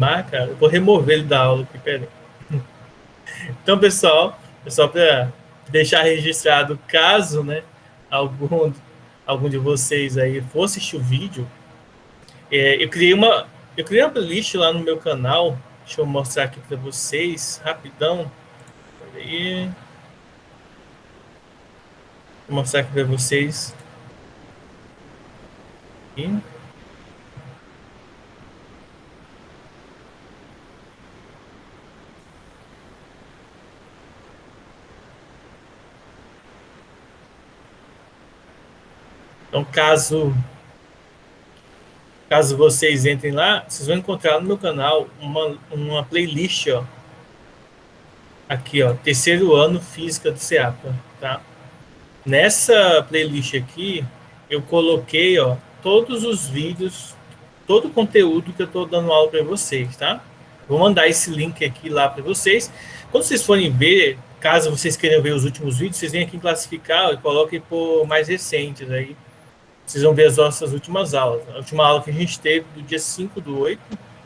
Cara, eu vou remover ele da aula aqui, peraí. Então, pessoal, é só para deixar registrado, caso, né, algum, algum de vocês aí for assistir o vídeo, eu criei uma playlist lá no meu canal. Deixa eu mostrar aqui para vocês, rapidão. Peraí, vou mostrar aqui para vocês. Aqui. Então, caso vocês entrem lá, vocês vão encontrar no meu canal uma playlist, ó, aqui, ó, terceiro ano Física do CEAPA, tá? Nessa playlist aqui, eu coloquei, ó, todos os vídeos, todo o conteúdo que eu estou dando aula para vocês, tá? Vou mandar esse link aqui lá para vocês. Quando vocês forem ver, caso vocês queiram ver os últimos vídeos, vocês vêm aqui em classificar e coloquem por mais recentes aí. Vocês vão ver as nossas últimas aulas. A última aula que a gente teve do dia 5/8,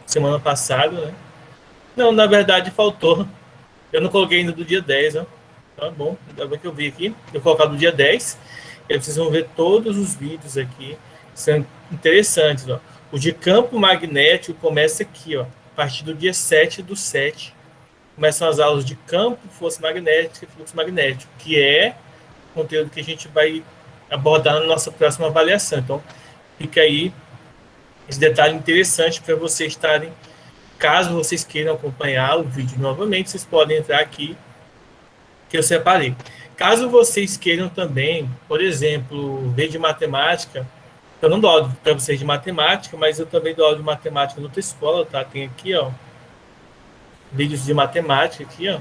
semana passada, né? Não, na verdade faltou. Eu não coloquei ainda do dia 10, ó. Tá bom, ainda bem que eu vi aqui. Eu vou colocar do dia 10. E aí vocês vão ver todos os vídeos aqui. São interessantes, ó. O de campo magnético começa aqui, ó. A partir do dia 7/7. Começam as aulas de campo, força magnética e fluxo magnético, que é o conteúdo que a gente vai abordar na nossa próxima avaliação. Então, fica aí esse detalhe interessante para vocês estarem. Caso vocês queiram acompanhar o vídeo novamente, vocês podem entrar aqui que eu separei. Caso vocês queiram também, por exemplo, ver de matemática, eu não dou aula para vocês de matemática, mas eu também dou aula de matemática na outra escola, tá? Tem aqui, ó, vídeos de matemática aqui, ó.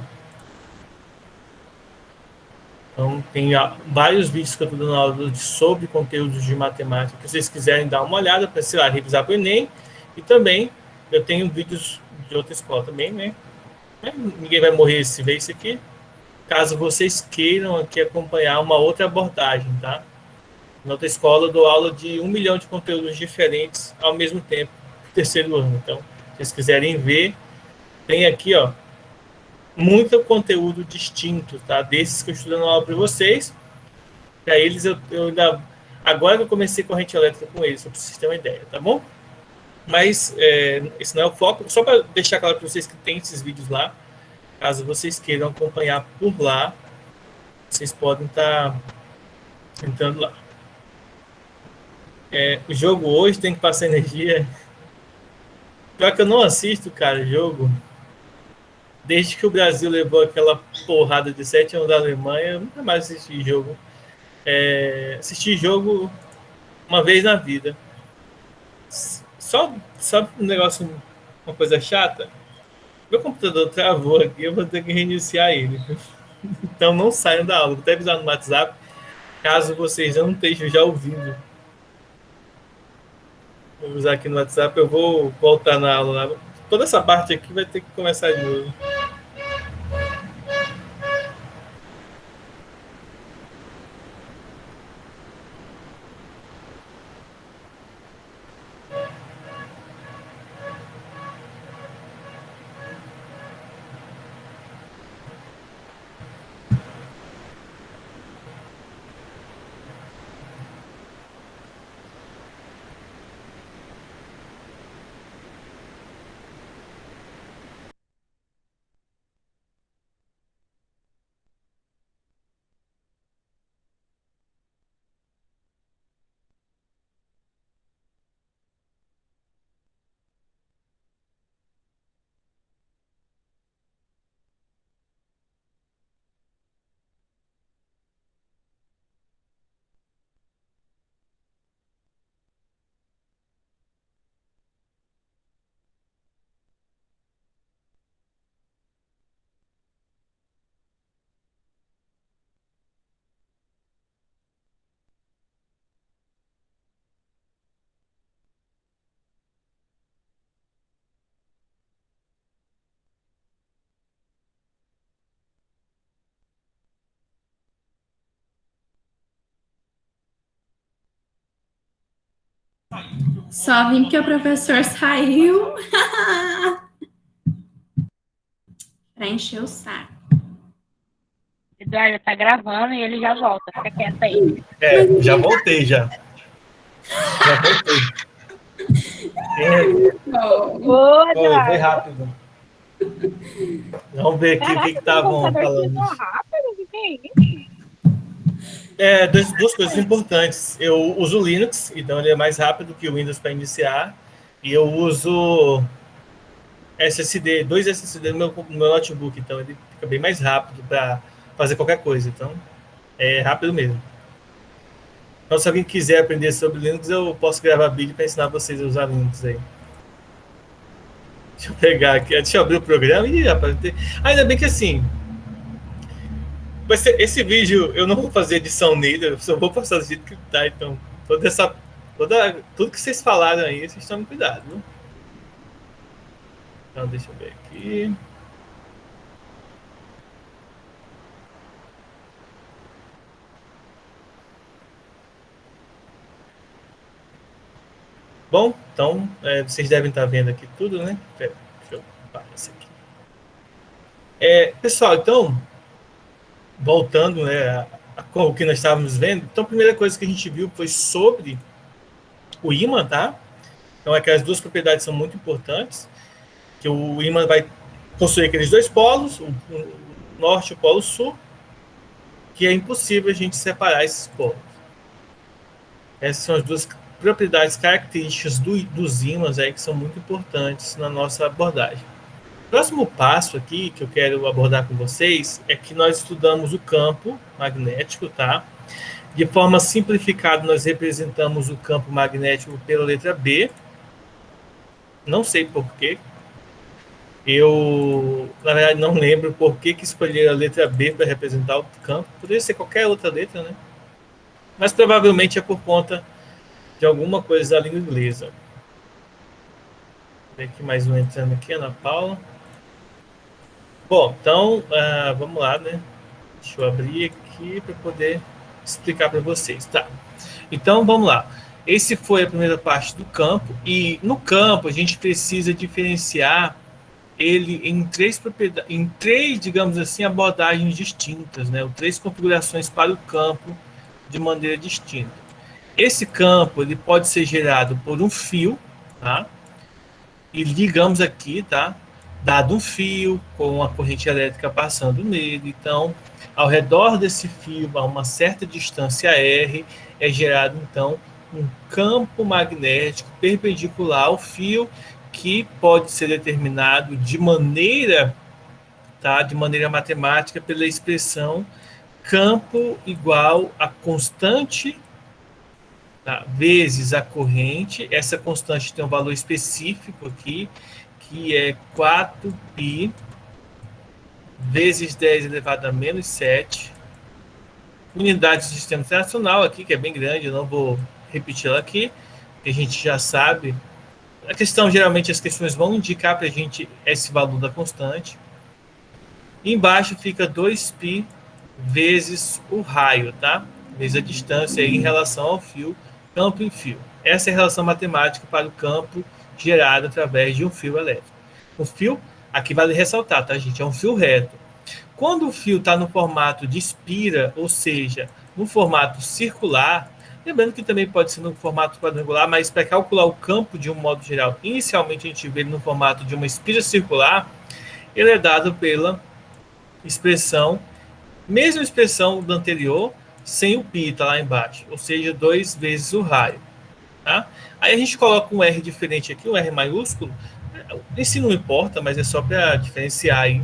Então, tem vários vídeos que eu estou dando aula sobre conteúdos de matemática, que vocês quiserem dar uma olhada para, sei lá, revisar para o Enem. E também eu tenho vídeos de outra escola também, né? Ninguém vai morrer se ver isso aqui. Caso vocês queiram aqui acompanhar uma outra abordagem, tá? Na outra escola eu dou aula de 1 milhão de conteúdos diferentes ao mesmo tempo, terceiro ano. Então, se vocês quiserem ver, tem aqui, ó, muito conteúdo distinto, tá? Desses que eu estou dando aula para vocês. Para eles, eu ainda. Agora que eu comecei corrente elétrica com eles, só para vocês terem uma ideia, tá bom? Mas esse não é o foco. Só para deixar claro para vocês que tem esses vídeos lá. Caso vocês queiram acompanhar por lá, vocês podem estar entrando lá. O jogo hoje tem que passar energia. Pior que eu não assisto, cara, jogo. Desde que o Brasil levou aquela porrada de 7-1 da Alemanha, eu nunca mais assisti jogo. Assisti jogo uma vez na vida. Só um negócio, uma coisa chata. Meu computador travou aqui, eu vou ter que reiniciar ele. Então não saiam da aula. Vou até avisar no WhatsApp, caso vocês não estejam já ouvindo. Vou usar aqui no WhatsApp, eu vou voltar na aula. Toda essa parte aqui vai ter que começar de novo. Só vim porque o professor saiu. Pra encher o saco. Eduardo tá gravando e ele já volta. Fica quieto aí. Já voltei já. Já voltei. Foi rápido. Vamos ver aqui o que estavam falando. Rápido, o que é isso? Duas coisas importantes. Eu uso o Linux, então ele é mais rápido que o Windows para iniciar. E eu uso SSD, dois SSD no meu notebook, então ele fica bem mais rápido para fazer qualquer coisa. Então é rápido mesmo. Então, se alguém quiser aprender sobre Linux, eu posso gravar vídeo para ensinar vocês a usar Linux aí. Deixa eu pegar aqui, deixa eu abrir o programa e aparecer. Ainda bem que assim, esse vídeo eu não vou fazer edição nele, eu só vou passar do jeito que tá. Então, tudo que vocês falaram aí, vocês tomem cuidado, viu? Então, deixa eu ver aqui. Bom, então, vocês devem estar vendo aqui tudo, né? Deixa eu parar isso aqui. Pessoal, então, voltando, né, o que nós estávamos vendo, então a primeira coisa que a gente viu foi sobre o ímã, tá? Então, aquelas duas propriedades são muito importantes, que o ímã vai possuir aqueles dois polos, o norte e o polo sul, que é impossível a gente separar esses polos. Essas são as duas propriedades características dos ímãs aí que são muito importantes na nossa abordagem. O próximo passo aqui que eu quero abordar com vocês é que nós estudamos o campo magnético, tá? De forma simplificada, nós representamos o campo magnético pela letra B. Não sei porquê. Eu, na verdade, não lembro por que escolheram a letra B para representar o campo. Poderia ser qualquer outra letra, né? Mas provavelmente é por conta de alguma coisa da língua inglesa. Vou ver aqui mais um entrando aqui, Ana Paula. Bom, então, vamos lá, né? Deixa eu abrir aqui para poder explicar para vocês. Tá. Então, vamos lá. Esse foi a primeira parte do campo. E no campo, a gente precisa diferenciar ele em três propriedades, em três, digamos assim, abordagens distintas, né? Ou três configurações para o campo de maneira distinta. Esse campo ele pode ser gerado por um fio, tá? E digamos aqui, tá? Dado um fio com uma corrente elétrica passando nele, então, ao redor desse fio, a uma certa distância R, é gerado então um campo magnético perpendicular ao fio, que pode ser determinado de maneira matemática pela expressão campo igual a constante, tá, vezes a corrente. Essa constante tem um valor específico aqui, que é 4π vezes 10 elevado a menos 7, unidades do sistema internacional aqui, que é bem grande, eu não vou repetir ela aqui, que a gente já sabe. A questão, geralmente, as questões vão indicar para a gente esse valor da constante. E embaixo fica 2π vezes o raio, tá? Vezes a distância aí em relação ao fio, campo e fio. Essa é a relação matemática para o campo gerado através de um fio elétrico. O fio, aqui vale ressaltar, tá, gente? É um fio reto. Quando o fio está no formato de espira, ou seja, no formato circular, lembrando que também pode ser no formato quadrangular, mas para calcular o campo de um modo geral, inicialmente a gente vê ele no formato de uma espira circular, ele é dado pela expressão, mesma expressão do anterior, sem o π, tá lá embaixo, ou seja, 2 vezes o raio. Tá? Aí a gente coloca um R diferente aqui, um R maiúsculo, esse não importa, mas é só para diferenciar aí.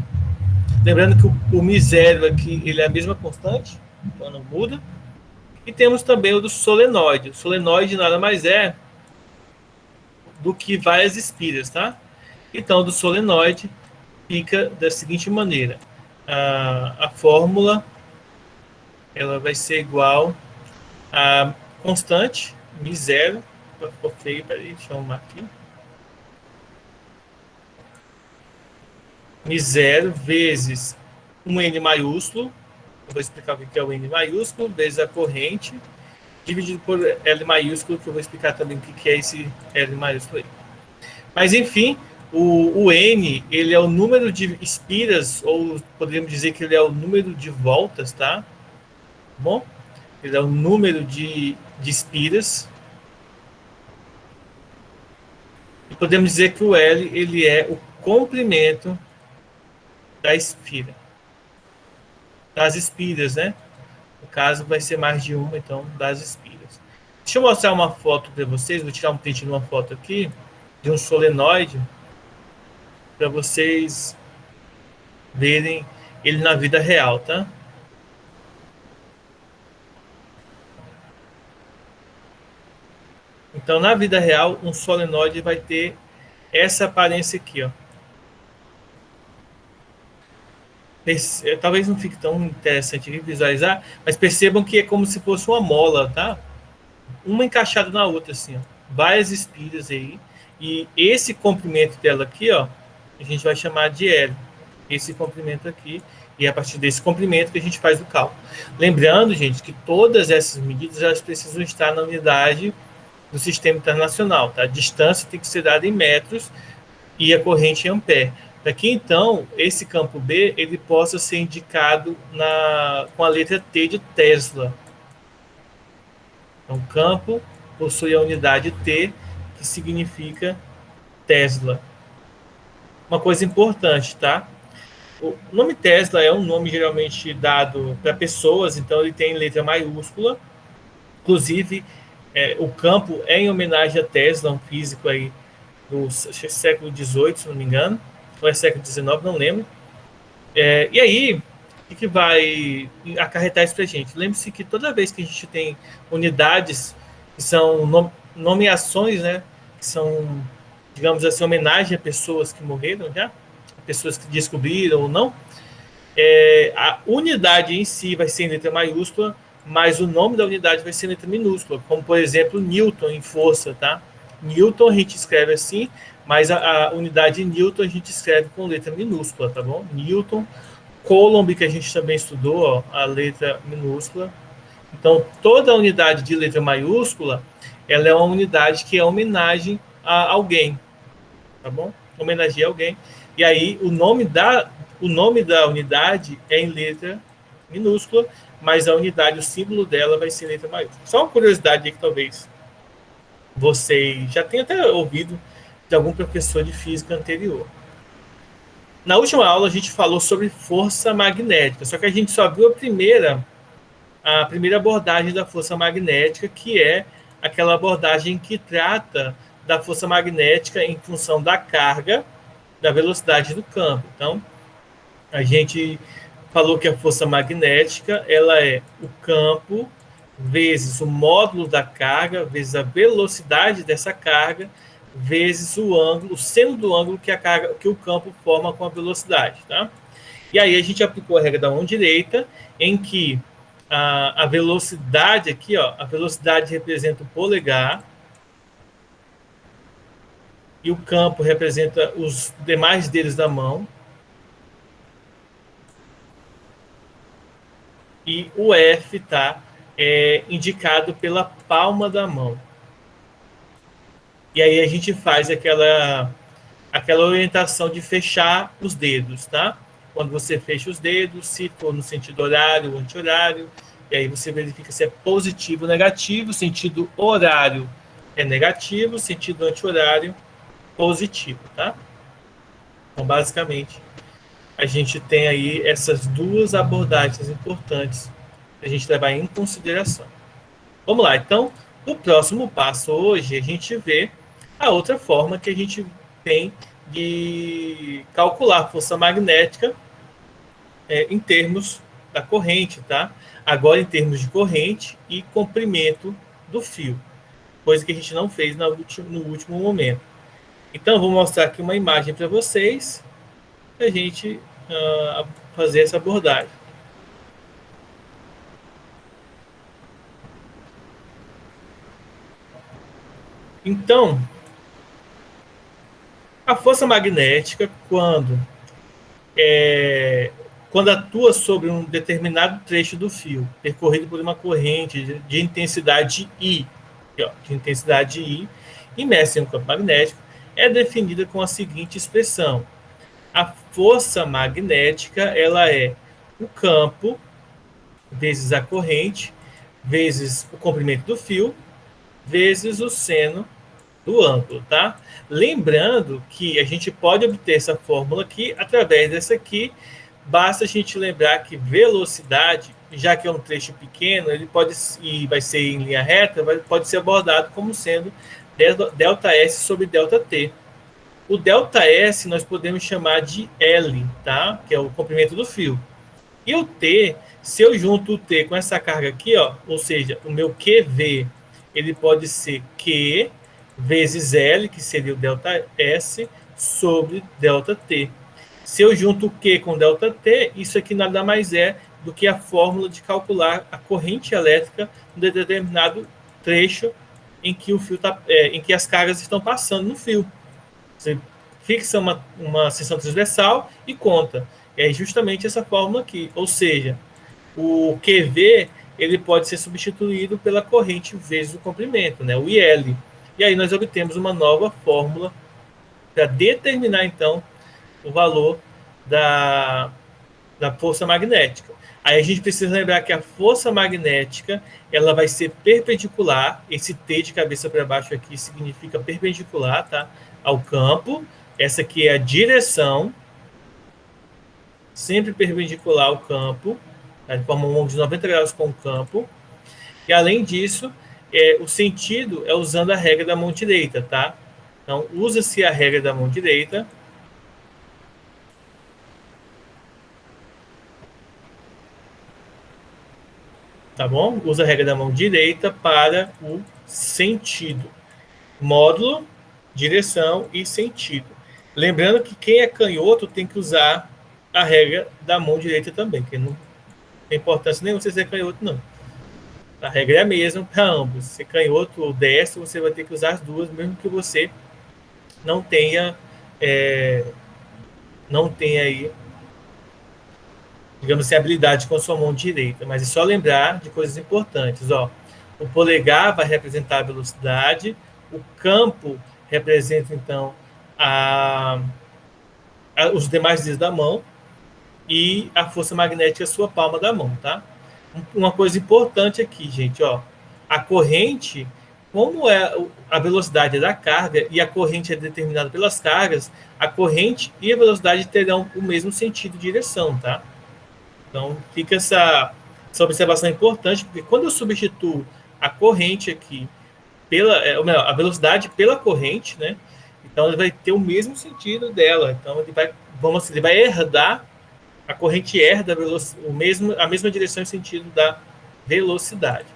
Lembrando que o μ0 aqui ele é a mesma constante, então não muda. E temos também o do solenoide. O solenoide nada mais é do que várias espiras, tá? Então, do solenoide fica da seguinte maneira. A fórmula ela vai ser igual a constante, μ0. Ficou feio, peraí, deixa eu arrumar aqui. μ0 vezes um N maiúsculo. Eu vou explicar o que é o N maiúsculo, vezes a corrente, dividido por L maiúsculo, que eu vou explicar também o que é esse L maiúsculo aí. Mas, enfim, O N, ele é o número de espiras, ou poderíamos dizer que ele é o número de voltas, tá? Bom? Ele é o número de espiras. E podemos dizer que o L, ele é o comprimento da espira. Das espiras, né? No caso, vai ser mais de uma, então, das espiras. Deixa eu mostrar uma foto para vocês. Vou tirar um print de uma foto aqui, de um solenoide, para vocês verem ele na vida real, tá? Então, na vida real, um solenoide vai ter essa aparência aqui, ó. Talvez não fique tão interessante visualizar, mas percebam que é como se fosse uma mola, tá? Uma encaixada na outra, assim, ó. Várias espiras aí. E esse comprimento dela aqui, ó, a gente vai chamar de L. Esse comprimento aqui. E é a partir desse comprimento que a gente faz o cálculo. Lembrando, gente, que todas essas medidas elas precisam estar na unidade do sistema internacional, tá? A distância tem que ser dada em metros e a corrente em ampere. Para que, então, esse campo B ele possa ser indicado com a letra T de Tesla. Então, o campo possui a unidade T, que significa Tesla. Uma coisa importante, tá? O nome Tesla é um nome geralmente dado para pessoas, então ele tem letra maiúscula. Inclusive, o campo é em homenagem a Tesla, um físico aí do século XVIII, se não me engano, ou é século XIX, não lembro. E aí, o que vai acarretar isso para a gente? Lembre-se que toda vez que a gente tem unidades que são nomeações, né, que são, digamos assim, homenagem a pessoas que morreram já, pessoas que descobriram ou não, a unidade em si vai ser em letra maiúscula, mas o nome da unidade vai ser em letra minúscula, como, por exemplo, Newton em força, tá? Newton a gente escreve assim, mas a unidade Newton a gente escreve com letra minúscula, tá bom? Newton, Coulomb, que a gente também estudou, ó, a letra minúscula. Então, toda unidade de letra maiúscula, ela é uma unidade que é homenagem a alguém, tá bom? Homenageia alguém. E aí, o nome da unidade é em letra minúscula, mas a unidade, o símbolo dela vai ser em letra maiúscula. Só uma curiosidade aí que talvez vocês já tenham até ouvido de algum professor de física anterior. Na última aula a gente falou sobre força magnética, só que a gente só viu a primeira abordagem da força magnética, que é aquela abordagem que trata da força magnética em função da carga, da velocidade do campo. Então, a gente falou que a força magnética ela é o campo vezes o módulo da carga, vezes a velocidade dessa carga, vezes o ângulo, o seno do ângulo que o campo forma com a velocidade, tá? E aí a gente aplicou a regra da mão direita, em que a velocidade aqui, ó, a velocidade representa o polegar e o campo representa os demais dedos da mão. E o F está indicado pela palma da mão. E aí a gente faz aquela orientação de fechar os dedos, tá? Quando você fecha os dedos, se for no sentido horário ou anti-horário, e aí você verifica se é positivo ou negativo, sentido horário é negativo, sentido anti-horário positivo, tá? Então, basicamente, a gente tem aí essas duas abordagens importantes para a gente levar em consideração. Vamos lá, então, no próximo passo hoje, a gente vê a outra forma que a gente tem de calcular a força magnética em termos da corrente, tá? Agora em termos de corrente e comprimento do fio, coisa que a gente não fez no último momento. Então, eu vou mostrar aqui uma imagem para vocês, para a gente fazer essa abordagem. Então, a força magnética, quando atua sobre um determinado trecho do fio, percorrido por uma corrente de intensidade I, imersa em um campo magnético, é definida com a seguinte expressão: a força magnética, ela é o campo vezes a corrente, vezes o comprimento do fio, vezes o seno do ângulo, tá? Lembrando que a gente pode obter essa fórmula aqui através dessa aqui. Basta a gente lembrar que velocidade, já que é um trecho pequeno, ele pode, e vai ser em linha reta, pode ser abordado como sendo ΔS sobre ΔT. O ΔS nós podemos chamar de L, tá? Que é o comprimento do fio. E o T, se eu junto o T com essa carga aqui, ó, ou seja, o meu QV, ele pode ser Q vezes L, que seria o ΔS, sobre ΔT. Se eu junto o Q com ΔT, isso aqui nada mais é do que a fórmula de calcular a corrente elétrica de determinado trecho em que o fio em que as cargas estão passando no fio. Você fixa uma seção transversal e conta. É justamente essa fórmula aqui. Ou seja, o QV ele pode ser substituído pela corrente vezes o comprimento, né? O IL. E aí nós obtemos uma nova fórmula para determinar, então, o valor da força magnética. Aí a gente precisa lembrar que a força magnética ela vai ser perpendicular. Esse T de cabeça para baixo aqui significa perpendicular, tá? Ao campo. Essa aqui é a direção, sempre perpendicular ao campo, tá? De forma um ângulo de 90 graus com o campo. E além disso, o sentido é usando a regra da mão direita, tá? Então, usa-se a regra da mão direita. Tá bom? Usa a regra da mão direita para o sentido. Módulo, direção e sentido. Lembrando que quem é canhoto tem que usar a regra da mão direita também, que não tem importância nenhuma você ser canhoto, não. A regra é a mesma para ambos. Se canhoto ou destro, você vai ter que usar as duas, mesmo que você não tenha aí, digamos assim, habilidade com a sua mão direita. Mas é só lembrar de coisas importantes. Ó. O polegar vai representar a velocidade, o campo representa, então, os demais dedos da mão e a força magnética é a sua palma da mão, tá? Uma coisa importante aqui, gente, ó, a corrente, como é a velocidade da carga e a corrente é determinada pelas cargas, a corrente e a velocidade terão o mesmo sentido de direção, tá? Então, fica essa observação importante, porque quando eu substituo a corrente aqui a velocidade pela corrente, né? Então, ele vai ter o mesmo sentido dela. Então, ele vai herdar, a corrente herda a mesma direção e sentido da velocidade.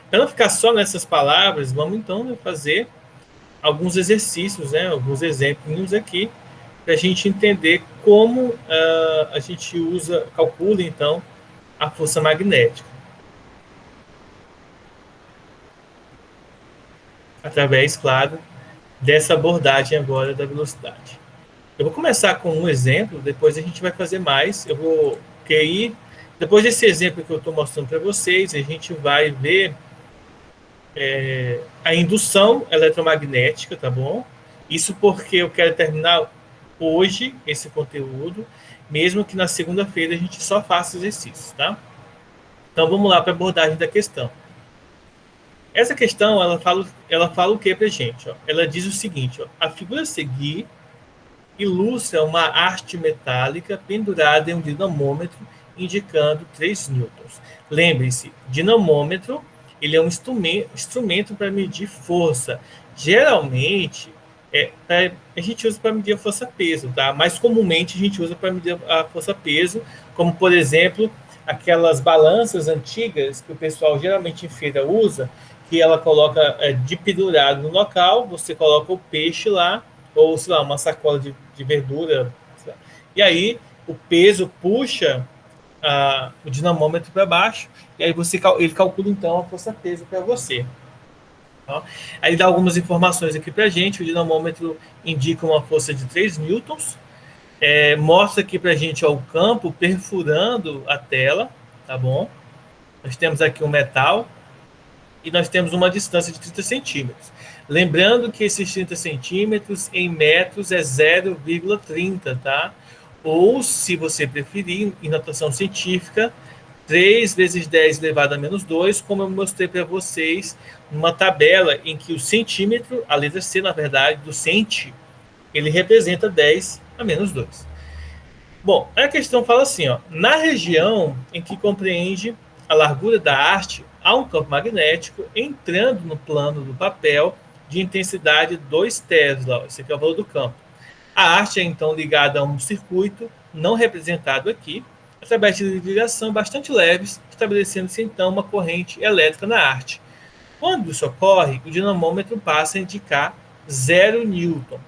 Para não ficar só nessas palavras, vamos então fazer alguns exercícios, né? Alguns exemplos aqui, para a gente entender como a gente calcula, então, a força magnética. Através, claro, dessa abordagem agora da velocidade. Eu vou começar com um exemplo, depois a gente vai fazer mais. Depois desse exemplo que eu estou mostrando para vocês, a gente vai ver a indução eletromagnética, tá bom? Isso porque eu quero terminar hoje esse conteúdo, mesmo que na segunda-feira a gente só faça exercícios, tá? Então vamos lá para a abordagem da questão. Essa questão, ela fala o que para a gente? Ó? Ela diz o seguinte, ó, a figura a seguir ilustra uma haste metálica pendurada em um dinamômetro indicando 3 newtons. Lembre-se, dinamômetro ele é um instrumento para medir força. Geralmente, a gente usa para medir a força-peso, tá? Mais comumente, a gente usa para medir a força-peso, como, por exemplo, aquelas balanças antigas que o pessoal geralmente em feira usa, que ela coloca de pendurado no local, você coloca o peixe lá, ou, sei lá, uma sacola de verdura, e aí o peso puxa o dinamômetro para baixo, e aí ele calcula, então, a força-peso para você. Tá? Aí dá algumas informações aqui para a gente. O dinamômetro indica uma força de 3 newtons, mostra aqui para a gente o campo perfurando a tela, tá bom? Nós temos aqui um metal, e nós temos uma distância de 30 centímetros. Lembrando que esses 30 centímetros em metros é 0,30, tá? Ou, se você preferir, em notação científica, 3 vezes 10 elevado a menos 2, como eu mostrei para vocês numa tabela em que o centímetro, a letra C, na verdade, do centi, ele representa 10 a menos 2. Bom, a questão fala assim, ó, na região em que compreende a largura da haste, há um campo magnético entrando no plano do papel de intensidade 2 Tesla. Esse aqui é o valor do campo. A haste é então ligada a um circuito, não representado aqui, através de ligação bastante leves, estabelecendo-se então uma corrente elétrica na haste. Quando isso ocorre, o dinamômetro passa a indicar 0 newton,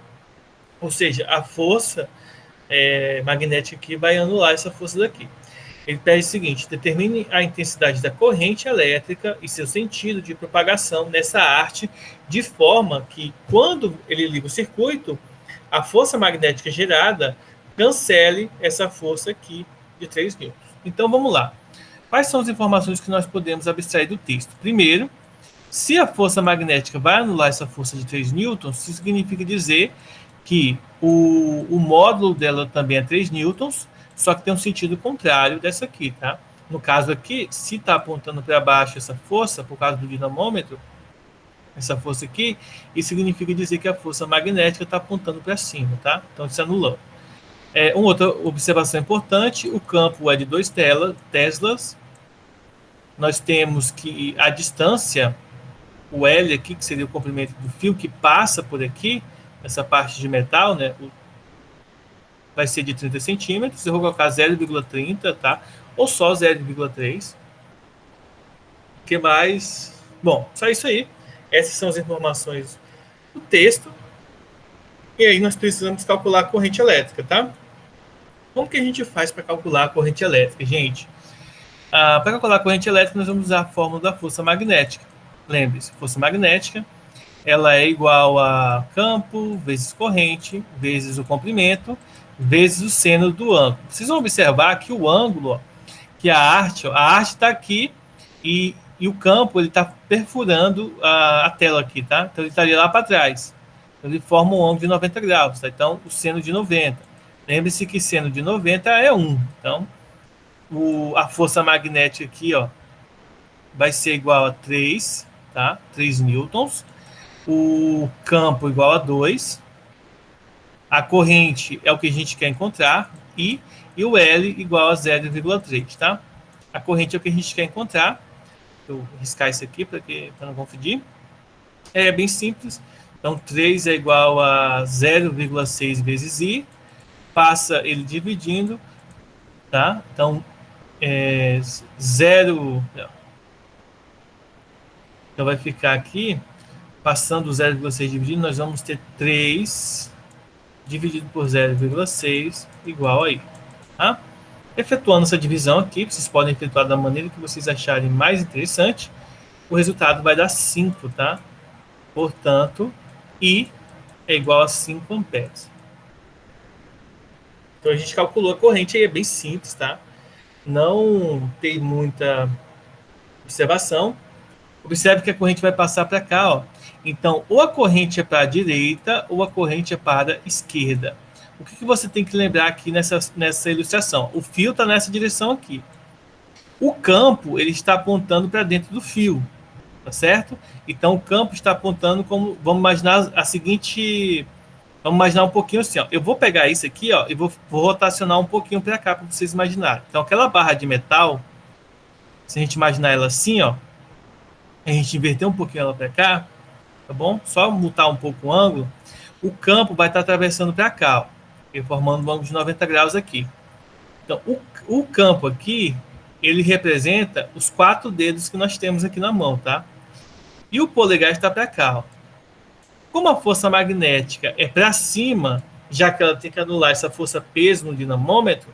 ou seja, a força magnética aqui vai anular essa força daqui. Ele pede o seguinte: determine a intensidade da corrente elétrica e seu sentido de propagação nessa haste, de forma que, quando ele liga o circuito, a força magnética gerada cancele essa força aqui de 3 newtons. Então, vamos lá. Quais são as informações que nós podemos abstrair do texto? Primeiro, se a força magnética vai anular essa força de 3 newtons, isso significa dizer que o módulo dela também é 3 newtons, só que tem um sentido contrário dessa aqui, tá? No caso aqui, se está apontando para baixo essa força, por causa do dinamômetro, essa força aqui, isso significa dizer que a força magnética está apontando para cima, tá? Então, isso anula. Uma outra observação importante, o campo é de 2 teslas. Nós temos que a distância, o L aqui, que seria o comprimento do fio que passa por aqui, essa parte de metal, né, vai ser de 30 centímetros. Eu vou colocar 0,30, tá? Ou só 0,3. O que mais? Bom, só isso aí. Essas são as informações do texto. E aí nós precisamos calcular a corrente elétrica, tá? Como que a gente faz para calcular a corrente elétrica, gente? Para calcular a corrente elétrica, nós vamos usar a fórmula da força magnética. Lembre-se, força magnética, ela é igual a campo vezes corrente, vezes o comprimento, vezes o seno do ângulo. Vocês vão observar que o ângulo, ó, que a arte está aqui e o campo ele está perfurando a tela aqui, tá? Então ele estaria lá para trás. Então, ele forma um ângulo de 90 graus, tá? Então o seno de 90. Lembre-se que seno de 90 é 1. Então a força magnética aqui, ó, vai ser igual a 3, tá? 3 newtons. O campo igual a 2. A corrente é o que a gente quer encontrar. E o L igual a 0,3, tá? A corrente é o que a gente quer encontrar. Vou riscar isso aqui para não confundir. É bem simples. Então, 3 é igual a 0,6 vezes I. Passa ele dividindo, tá? Então, 0... Então, vai ficar aqui, passando o 0,6 dividido, nós vamos ter 3 dividido por 0,6 igual a I. Tá? Efetuando essa divisão aqui, vocês podem efetuar da maneira que vocês acharem mais interessante, o resultado vai dar 5, tá? Portanto, I é igual a 5 amperes. Então, a gente calculou a corrente aí, é bem simples, tá? Não tem muita observação. Observe que a corrente vai passar para cá, ó. Então, ou a corrente é para a direita ou a corrente é para a esquerda. O que você tem que lembrar aqui nessa ilustração? O fio está nessa direção aqui. O campo ele está apontando para dentro do fio, tá certo? Então, o campo está apontando como... Vamos imaginar a seguinte... Vamos imaginar um pouquinho assim, ó. Eu vou pegar isso aqui, ó, e vou rotacionar um pouquinho para cá, para vocês imaginarem. Então, aquela barra de metal, se a gente imaginar ela assim, ó, a gente inverter um pouquinho ela para cá, tá bom? Só mutar um pouco o ângulo, o campo vai estar atravessando para cá, ó, e formando um ângulo de 90 graus aqui. Então, o campo aqui, ele representa os 4 dedos que nós temos aqui na mão, tá? E o polegar está para cá, ó. Como a força magnética é para cima, já que ela tem que anular essa força peso no dinamômetro,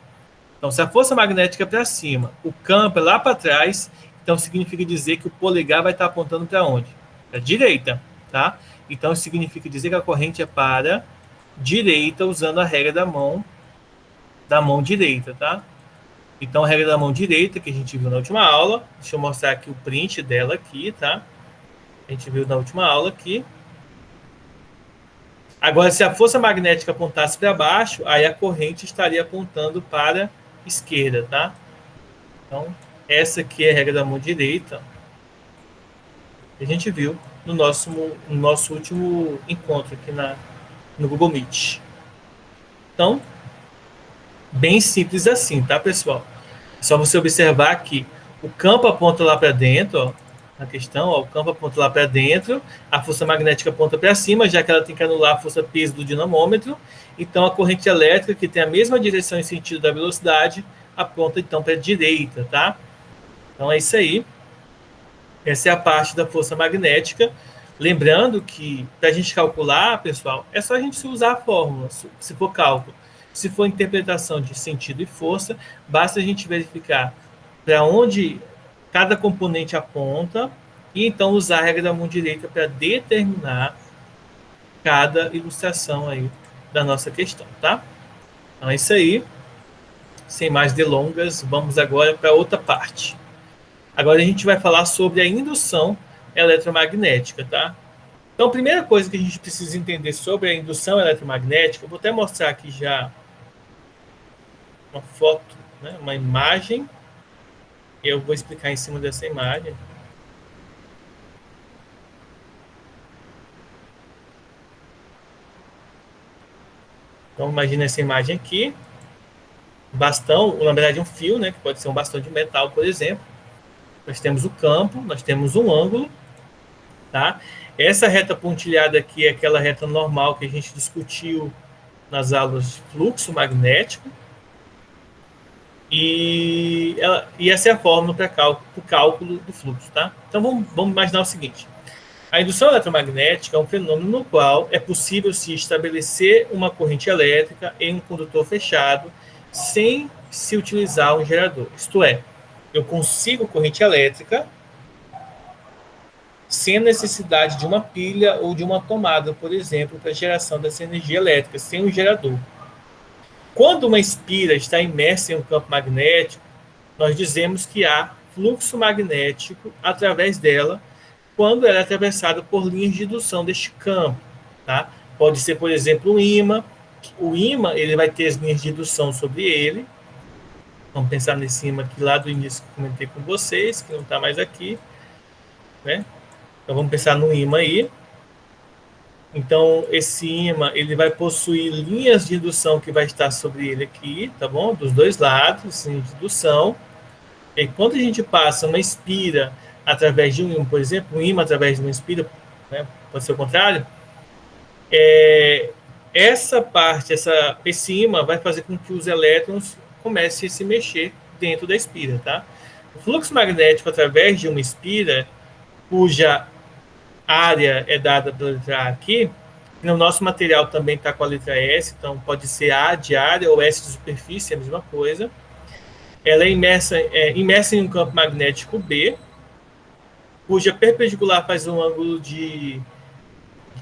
então se a força magnética é para cima, o campo é lá para trás, então significa dizer que o polegar vai estar apontando para onde? Para a direita, tá? Então isso significa dizer que a corrente é para direita, usando a regra da mão direita, tá? Então a regra da mão direita, que a gente viu na última aula, deixa eu mostrar aqui o print dela aqui, tá? A gente viu na última aula aqui. Agora, se a força magnética apontasse para baixo, aí a corrente estaria apontando para a esquerda, tá? Então, essa aqui é a regra da mão direita. A gente viu no nosso último encontro aqui no Google Meet. Então, bem simples assim, tá, pessoal? É só você observar que o campo aponta lá para dentro, ó, na questão, ó, o campo aponta lá para dentro, a força magnética aponta para cima, já que ela tem que anular a força peso do dinamômetro. Então, a corrente elétrica, que tem a mesma direção e sentido da velocidade, aponta então para a direita, tá? Então, é isso aí. Essa é a parte da força magnética. Lembrando que, para a gente calcular, pessoal, é só a gente usar a fórmula, se for cálculo. Se for interpretação de sentido e força, basta a gente verificar para onde cada componente aponta e então usar a regra da mão direita para determinar cada ilustração aí da nossa questão, tá? Então é isso aí. Sem mais delongas, vamos agora para outra parte. Agora a gente vai falar sobre a indução eletromagnética, tá? Então, a primeira coisa que a gente precisa entender sobre a indução eletromagnética, eu vou até mostrar aqui já uma foto, né, uma imagem. Eu vou explicar em cima dessa imagem. Então, imagina essa imagem aqui. Bastão, na verdade, um fio, né, que pode ser um bastão de metal, por exemplo. Nós temos o campo, nós temos um ângulo, tá? Essa reta pontilhada aqui é aquela reta normal que a gente discutiu nas aulas de fluxo magnético. E essa é a fórmula para o cálculo do fluxo, tá? Então vamos imaginar o seguinte: a indução eletromagnética é um fenômeno no qual é possível se estabelecer uma corrente elétrica em um condutor fechado sem se utilizar um gerador. Isto é, eu consigo corrente elétrica sem a necessidade de uma pilha ou de uma tomada, por exemplo, para a geração dessa energia elétrica, sem um gerador. Quando uma espira está imersa em um campo magnético, nós dizemos que há fluxo magnético através dela quando ela é atravessada por linhas de indução deste campo. Tá? Pode ser, por exemplo, um ímã. O ímã ele vai ter as linhas de indução sobre ele. Vamos pensar nesse ímã aqui lá do início que eu comentei com vocês, que não está mais aqui. Né? Então vamos pensar no ímã aí. Então, esse ímã ele vai possuir linhas de indução que vai estar sobre ele aqui, tá bom? Dos dois lados, linhas de indução. E quando a gente passa uma espira através de um ímã, por exemplo, um ímã através de uma espira, né? Pode ser o contrário, essa parte, esse ímã vai fazer com que os elétrons comecem a se mexer dentro da espira, tá? O fluxo magnético através de uma espira, cuja área é dada pela letra A aqui, no nosso material também está com a letra S, então pode ser A de área ou S de superfície, é a mesma coisa. Ela é imersa em um campo magnético B, cuja perpendicular faz um ângulo de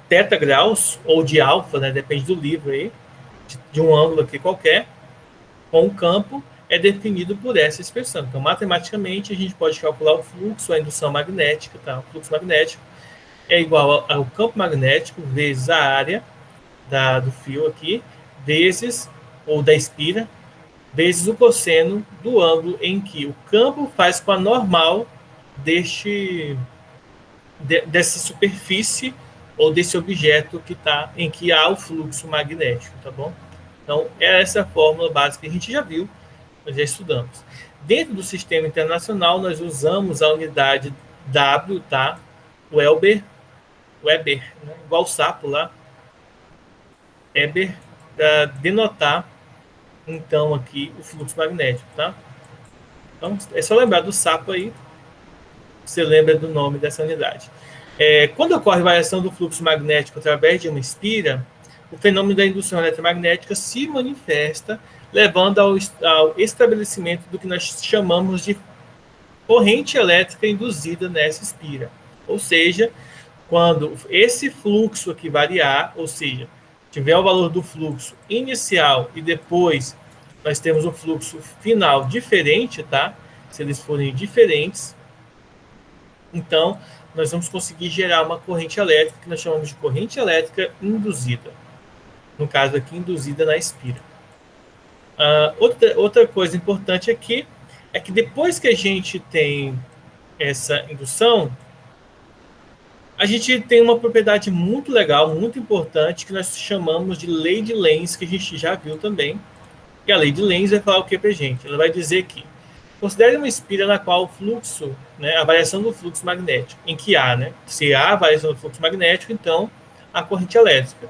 θ graus, ou de alfa, né, depende do livro aí, de um ângulo aqui qualquer, com o campo é definido por essa expressão. Então, matematicamente, a gente pode calcular o fluxo, a indução magnética, tá? O fluxo magnético é igual ao campo magnético vezes a área do fio aqui, vezes, ou da espira, vezes o cosseno do ângulo em que o campo faz com a normal dessa superfície ou desse objeto que tá, em que há o fluxo magnético, tá bom? Então, essa é a fórmula básica que a gente já viu, nós já estudamos. Dentro do sistema internacional, nós usamos a unidade W, tá? O Weber, né? Igual o sapo lá, Weber, para denotar, então, aqui o fluxo magnético, tá? Então, é só lembrar do sapo aí, você lembra do nome dessa unidade. Quando ocorre variação do fluxo magnético através de uma espira, o fenômeno da indução eletromagnética se manifesta, levando ao estabelecimento do que nós chamamos de corrente elétrica induzida nessa espira. Ou seja, quando esse fluxo aqui variar, ou seja, tiver o valor do fluxo inicial e depois nós temos um fluxo final diferente, tá? Se eles forem diferentes, então nós vamos conseguir gerar uma corrente elétrica que nós chamamos de corrente elétrica induzida. no caso aqui, induzida na espira. Outra coisa importante aqui é que depois que a gente tem essa indução, a gente tem uma propriedade muito legal, muito importante, que nós chamamos de lei de Lenz, que a gente já viu também. E a lei de Lenz vai falar o que para a gente? Ela vai dizer que considere uma espira na qual o fluxo, né, a variação do fluxo magnético, em que há, né, se há a variação do fluxo magnético, então a corrente elétrica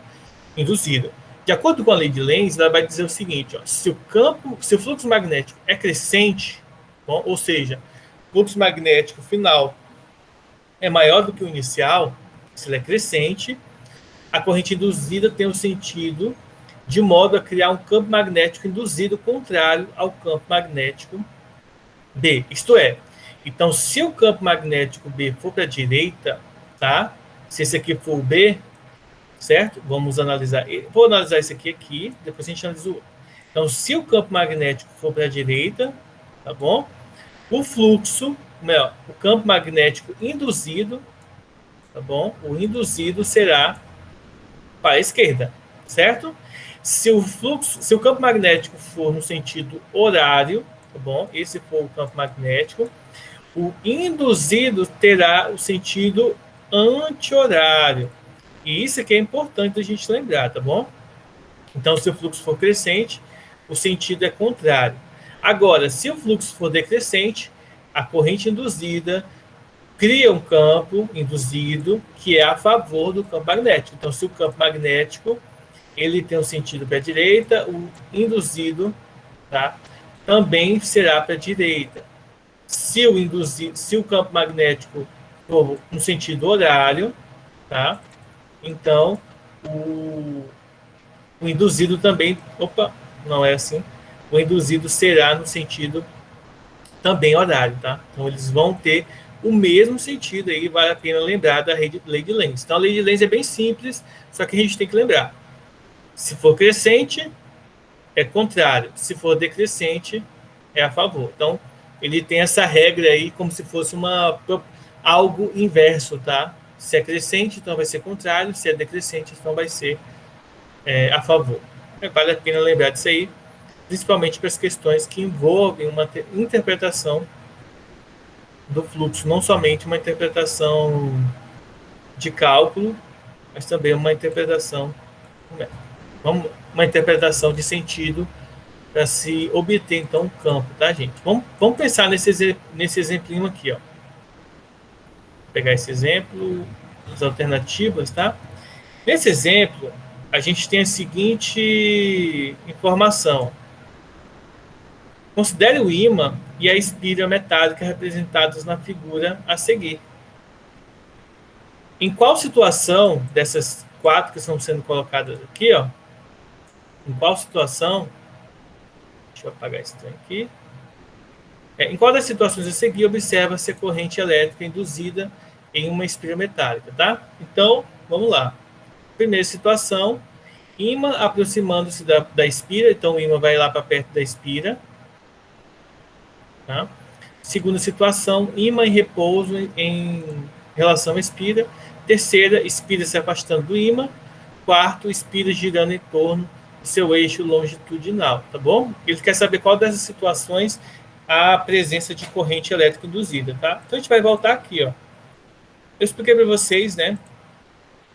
induzida. De acordo com a lei de Lenz, ela vai dizer o seguinte: ó, se o fluxo magnético é crescente, bom, ou seja, o fluxo magnético final é maior do que o inicial, se ele é crescente, a corrente induzida tem o sentido de modo a criar um campo magnético induzido contrário ao campo magnético B. Isto é, então, se o campo magnético B for para a direita, tá? Se esse aqui for o B, certo? Vamos analisar. Vou analisar esse aqui, depois a gente analisa o outro. Então, se o campo magnético for para a direita, tá bom? O fluxo, o campo magnético induzido, tá bom? O induzido será para a esquerda, certo? Se o campo magnético for no sentido horário, tá bom? Esse for o campo magnético, o induzido terá o sentido anti-horário. E isso aqui é importante a gente lembrar, tá bom? Então, se o fluxo for crescente, o sentido é contrário. Agora, se o fluxo for decrescente, a corrente induzida cria um campo induzido que é a favor do campo magnético. Então, se o campo magnético ele tem um sentido para a direita, o induzido, tá, também será para a direita. Se o campo magnético for no sentido horário, tá, então o induzido também, não é assim, o induzido será no sentido também horário, tá? Então eles vão ter o mesmo sentido aí, vale a pena lembrar da lei de Lenz. Então a lei de Lenz é bem simples, só que a gente tem que lembrar. Se for crescente, é contrário. Se for decrescente, é a favor. Então, ele tem essa regra aí como se fosse algo inverso, tá? Se é crescente, então vai ser contrário. Se é decrescente, então vai ser a favor. Vale a pena lembrar disso aí, principalmente para as questões que envolvem uma interpretação do fluxo, não somente uma interpretação de cálculo, mas também uma interpretação de sentido para se obter, então, um campo, tá, gente? Vamos pensar nesse exemplinho aqui, ó. Vou pegar esse exemplo, as alternativas, tá? Nesse exemplo, a gente tem a seguinte informação. Considere o ímã e a espira metálica representados na figura a seguir. Em qual situação dessas 4 que estão sendo colocadas aqui, ó, em qual situação, deixa eu apagar esse trem aqui, em qual das situações a seguir observa-se a corrente elétrica induzida em uma espira metálica, tá? Então, vamos lá. Primeira situação, ímã aproximando-se da espira, então o ímã vai lá para perto da espira. Tá? Segunda situação, ímã em repouso em relação à espira. Terceira, espira se afastando do ímã. Quarto, espira girando em torno do seu eixo longitudinal, tá bom? Ele quer saber qual dessas situações há a presença de corrente elétrica induzida, tá? Então a gente vai voltar aqui, ó. Eu expliquei para vocês, né,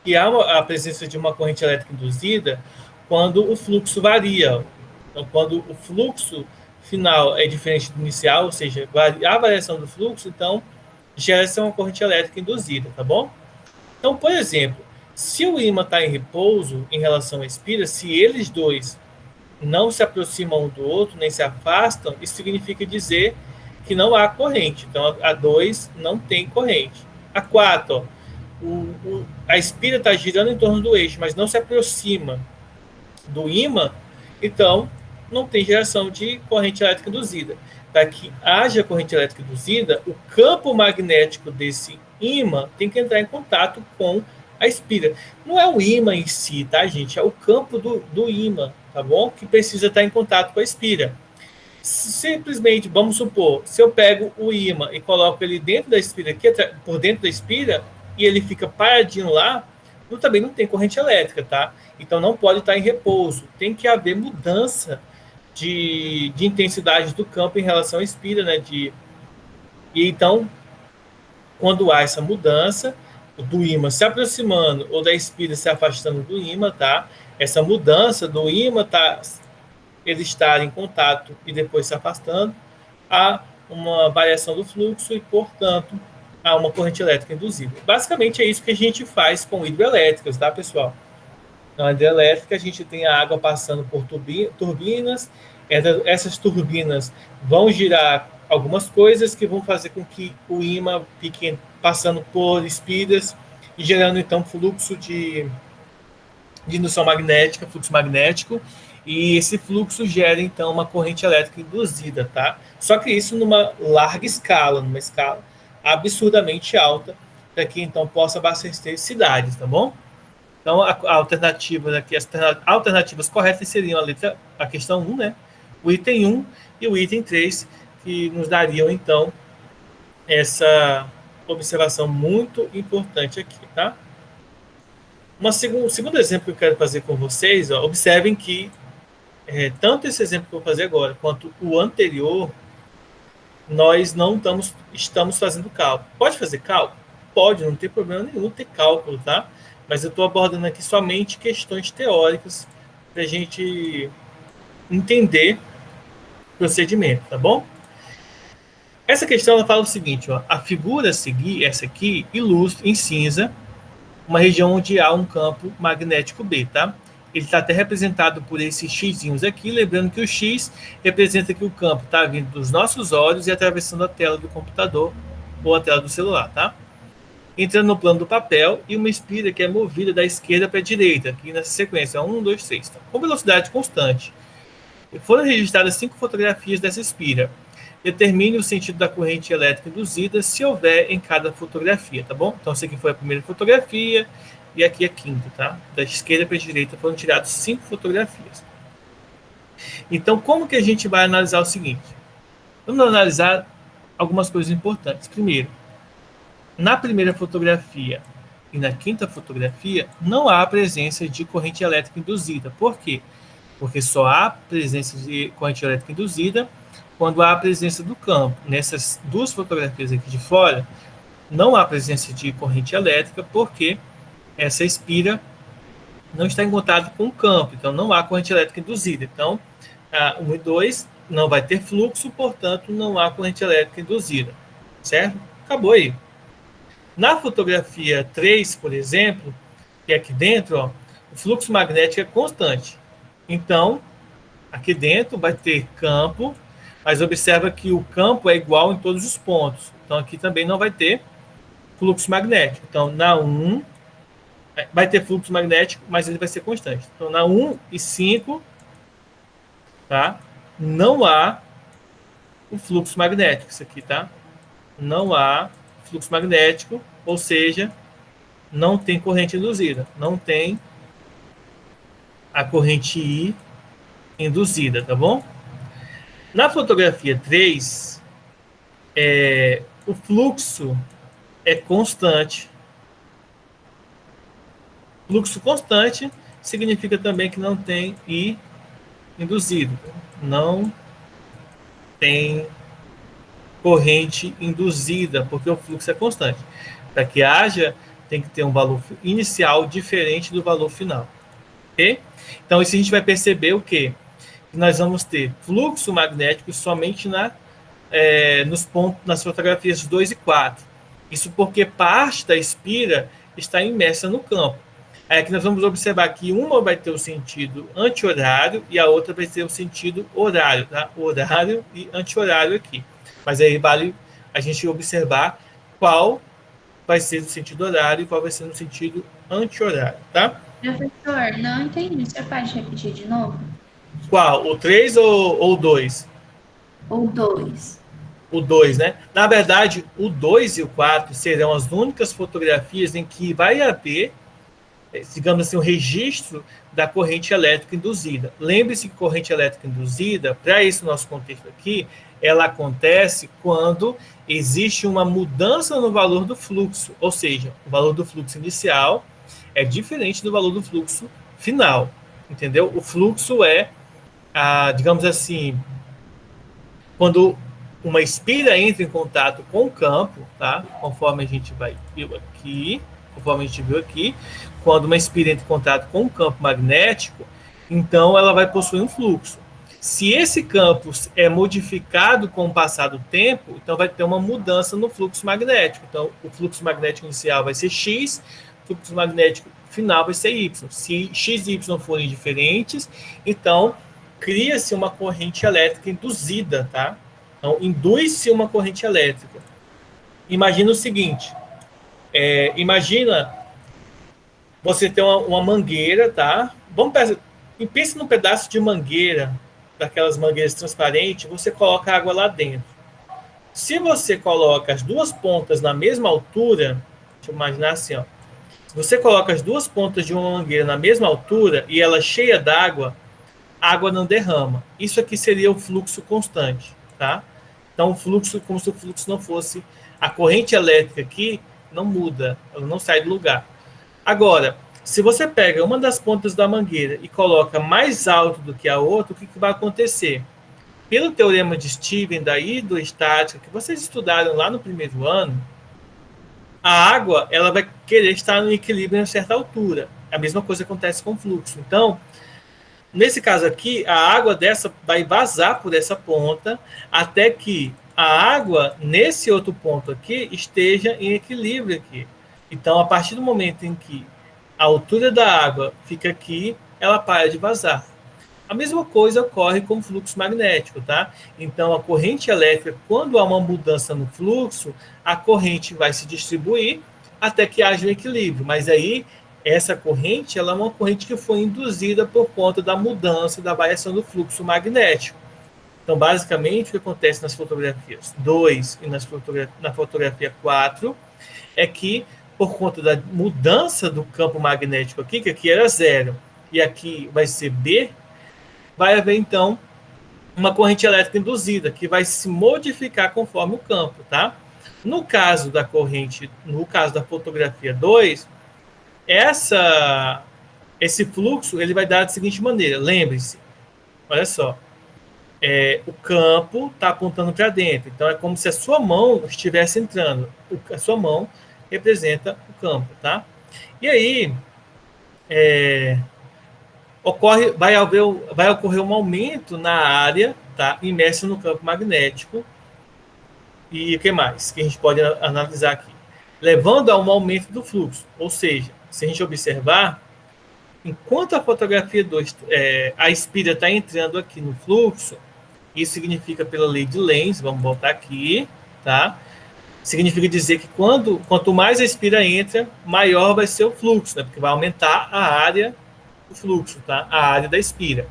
que há a presença de uma corrente elétrica induzida quando o fluxo varia. Então, quando o fluxo final é diferente do inicial, ou seja, a variação do fluxo, então gera-se uma corrente elétrica induzida, tá bom? Então, por exemplo, se o ímã está em repouso em relação à espira, se eles dois não se aproximam um do outro, nem se afastam, isso significa dizer que não há corrente. Então, a 2 não tem corrente. A 4, a espira está girando em torno do eixo, mas não se aproxima do ímã, então não tem geração de corrente elétrica induzida. Para que haja corrente elétrica induzida, o campo magnético desse ímã tem que entrar em contato com a espira. Não é o ímã em si, tá, gente? É o campo do ímã, tá bom? Que precisa estar em contato com a espira. Simplesmente, vamos supor, se eu pego o ímã e coloco ele dentro da espira, aqui, por dentro da espira, e ele fica paradinho lá, também não tem corrente elétrica, tá? Então não pode estar em repouso. Tem que haver mudança de intensidade do campo em relação à espira, né? E então, quando há essa mudança, do ímã se aproximando ou da espira se afastando do ímã, tá? Essa mudança do ímã ele estar em contato e depois se afastando, há uma variação do fluxo e, portanto, há uma corrente elétrica induzida. Basicamente é isso que a gente faz com hidrelétricas, tá, pessoal? Na hidrelétrica, a gente tem a água passando por turbinas. Essas turbinas vão girar algumas coisas que vão fazer com que o ímã fique passando por espiras e gerando, então, fluxo de indução magnética, fluxo magnético, e esse fluxo gera, então, uma corrente elétrica induzida, tá? Só que isso numa larga escala, numa escala absurdamente alta, para que, então, possa abastecer cidades, tá bom? Então, a alternativa aqui, as alternativas corretas seriam a questão 1, né? O item 1 e o item 3, que nos dariam, então, essa observação muito importante aqui, tá? Um segundo exemplo que eu quero fazer com vocês, ó, observem que tanto esse exemplo que eu vou fazer agora, quanto o anterior, nós não estamos fazendo cálculo. Pode fazer cálculo? Pode, não tem problema nenhum ter cálculo, tá? Mas eu estou abordando aqui somente questões teóricas para a gente entender o procedimento, tá bom? Essa questão ela fala o seguinte, ó, a figura a seguir, essa aqui, ilustra em cinza uma região onde há um campo magnético B, tá? Ele está até representado por esses xizinhos aqui, lembrando que o X representa que o campo está vindo dos nossos olhos e atravessando a tela do computador ou a tela do celular, tá? Entrando no plano do papel e uma espira que é movida da esquerda para a direita, aqui nessa sequência, 1, 2, 3, tá? Com velocidade constante. Foram registradas 5 fotografias dessa espira. Determine o sentido da corrente elétrica induzida se houver em cada fotografia, tá bom? Então, essa aqui foi a primeira fotografia e aqui a quinta, tá? Da esquerda para a direita foram tiradas 5 fotografias. Então, como que a gente vai analisar o seguinte? Vamos analisar algumas coisas importantes. Primeiro, na primeira fotografia e na quinta fotografia, não há presença de corrente elétrica induzida. Por quê? Porque só há presença de corrente elétrica induzida quando há a presença do campo. Nessas duas fotografias aqui de fora, não há presença de corrente elétrica, porque essa espira não está em contato com o campo, então não há corrente elétrica induzida. Então, 1 e 2 não vai ter fluxo, portanto, não há corrente elétrica induzida. Certo? Acabou aí. Na fotografia 3, por exemplo, que é aqui dentro, ó, o fluxo magnético é constante. Então, aqui dentro vai ter campo, mas observa que o campo é igual em todos os pontos. Então, aqui também não vai ter fluxo magnético. Então, na 1, vai ter fluxo magnético, mas ele vai ser constante. Então, na 1 e 5, tá? Não há o fluxo magnético. Isso aqui, tá? Não há fluxo magnético, ou seja, não tem corrente induzida. Não tem a corrente I induzida, tá bom? Na fotografia 3, o fluxo é constante. Fluxo constante significa também que não tem I induzido. Não tem corrente induzida, porque o fluxo é constante. Para que haja, tem que ter um valor inicial diferente do valor final. Ok? Então, isso a gente vai perceber o quê? Que nós vamos ter fluxo magnético somente nos pontos, nas fotografias 2 e 4. Isso porque parte da espira está imersa no campo. Aí aqui nós vamos observar que uma vai ter o sentido anti-horário e a outra vai ter o sentido horário, tá? Horário e anti-horário aqui. Mas aí vale a gente observar qual vai ser no sentido horário e qual vai ser no sentido anti-horário, tá? Professor, não entendi. Você pode repetir de novo? Qual? O 3 ou o 2? Ou 2? O 2, né? Na verdade, o 2 e o 4 serão as únicas fotografias em que vai haver, digamos assim, um registro da corrente elétrica induzida. Lembre-se que corrente elétrica induzida, para esse nosso contexto aqui, ela acontece quando existe uma mudança no valor do fluxo, ou seja, o valor do fluxo inicial é diferente do valor do fluxo final, entendeu? O fluxo é, digamos assim, quando uma espira entra em contato com o campo, tá? Conforme a gente viu aqui, quando uma espira entra em contato com o campo magnético, então ela vai possuir um fluxo. Se esse campo é modificado com o passar do tempo, então vai ter uma mudança no fluxo magnético. Então, o fluxo magnético inicial vai ser X, o fluxo magnético final vai ser Y. Se X e Y forem diferentes, então cria-se uma corrente elétrica induzida, tá? Então, induz-se uma corrente elétrica. Imagina o seguinte, imagina você ter uma mangueira, tá? Pense num pedaço de mangueira, daquelas mangueiras transparentes, você coloca água lá dentro. Se você coloca as duas pontas na mesma altura, deixa eu imaginar assim, ó. Se você coloca as duas pontas de uma mangueira na mesma altura e ela cheia d'água, a água não derrama. Isso aqui seria o fluxo constante, tá? Então, o fluxo, como se o fluxo não fosse... A corrente elétrica aqui não muda, ela não sai do lugar. Agora, se você pega uma das pontas da mangueira e coloca mais alto do que a outra, o que vai acontecer? Pelo teorema de Stevens da hidroestática, que vocês estudaram lá no primeiro ano, a água ela vai querer estar no equilíbrio em uma certa altura. A mesma coisa acontece com o fluxo. Então, nesse caso aqui, a água dessa vai vazar por essa ponta até que a água nesse outro ponto aqui esteja em equilíbrio aqui. Então, a partir do momento em que a altura da água fica aqui, ela para de vazar. A mesma coisa ocorre com o fluxo magnético, tá? Então, a corrente elétrica, quando há uma mudança no fluxo, a corrente vai se distribuir até que haja um equilíbrio. Mas aí, essa corrente, ela é uma corrente que foi induzida por conta da mudança, da variação do fluxo magnético. Então, basicamente, o que acontece nas fotografias 2 e na fotografia 4 é que, por conta da mudança do campo magnético aqui, que aqui era 0 e aqui vai ser B, vai haver, então, uma corrente elétrica induzida, que vai se modificar conforme o campo, tá? No caso da fotografia 2, esse fluxo ele vai dar da seguinte maneira. Lembre-se, olha só, o campo está apontando para dentro. Então, é como se a sua mão estivesse entrando. A sua mão representa o campo, tá? E aí, vai ocorrer um aumento na área, tá, imersa no campo magnético. E o que mais que a gente pode analisar aqui? Levando a um aumento do fluxo. Ou seja, se a gente observar, enquanto a fotografia 2, a espira está entrando aqui no fluxo, isso significa pela lei de Lenz, vamos voltar aqui, tá? Significa dizer que quanto mais a espira entra, maior vai ser o fluxo, né? Porque vai aumentar a área do fluxo, tá? A área da espira.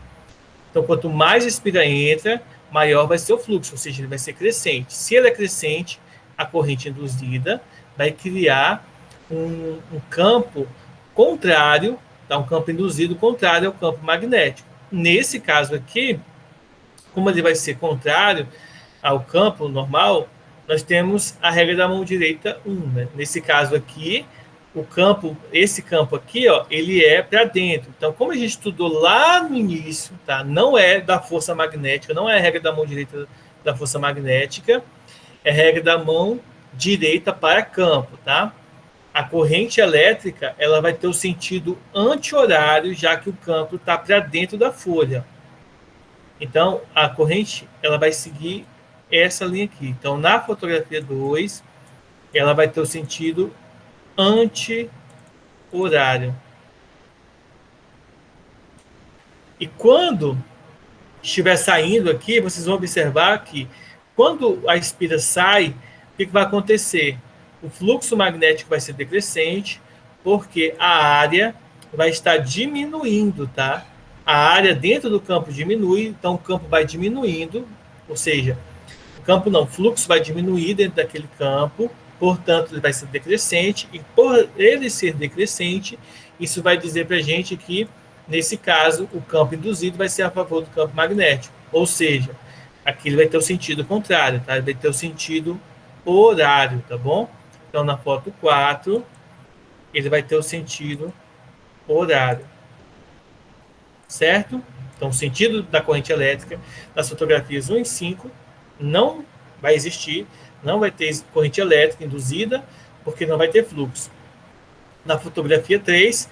Então, quanto mais a espira entra, maior vai ser o fluxo, ou seja, ele vai ser crescente. Se ele é crescente, a corrente induzida vai criar um campo contrário, tá? Um campo induzido contrário ao campo magnético. Nesse caso aqui, como ele vai ser contrário ao campo normal, nós temos a regra da mão direita 1. Né? Nesse caso aqui, esse campo aqui, ó, ele é para dentro. Então, como a gente estudou lá no início, tá? Não é da força magnética, não é a regra da mão direita da força magnética, é a regra da mão direita para campo, tá? A corrente elétrica, ela vai ter o sentido anti-horário, já que o campo está para dentro da folha. Então, a corrente, ela vai seguir essa linha aqui. Então, na fotografia 2, ela vai ter o sentido anti-horário. E quando estiver saindo aqui, vocês vão observar que quando a espira sai, o que vai acontecer? O fluxo magnético vai ser decrescente, porque a área vai estar diminuindo, tá? A área dentro do campo diminui, então o campo vai diminuindo, ou seja, o fluxo vai diminuir dentro daquele campo, portanto, ele vai ser decrescente, e por ele ser decrescente, isso vai dizer para a gente que, nesse caso, o campo induzido vai ser a favor do campo magnético, ou seja, aqui ele vai ter o sentido contrário, tá? Ele vai ter o sentido horário, tá bom? Então, na foto 4, ele vai ter o sentido horário. Certo? Então, o sentido da corrente elétrica nas fotografias 1 e 5 não vai existir, não vai ter corrente elétrica induzida, porque não vai ter fluxo. Na fotografia 3,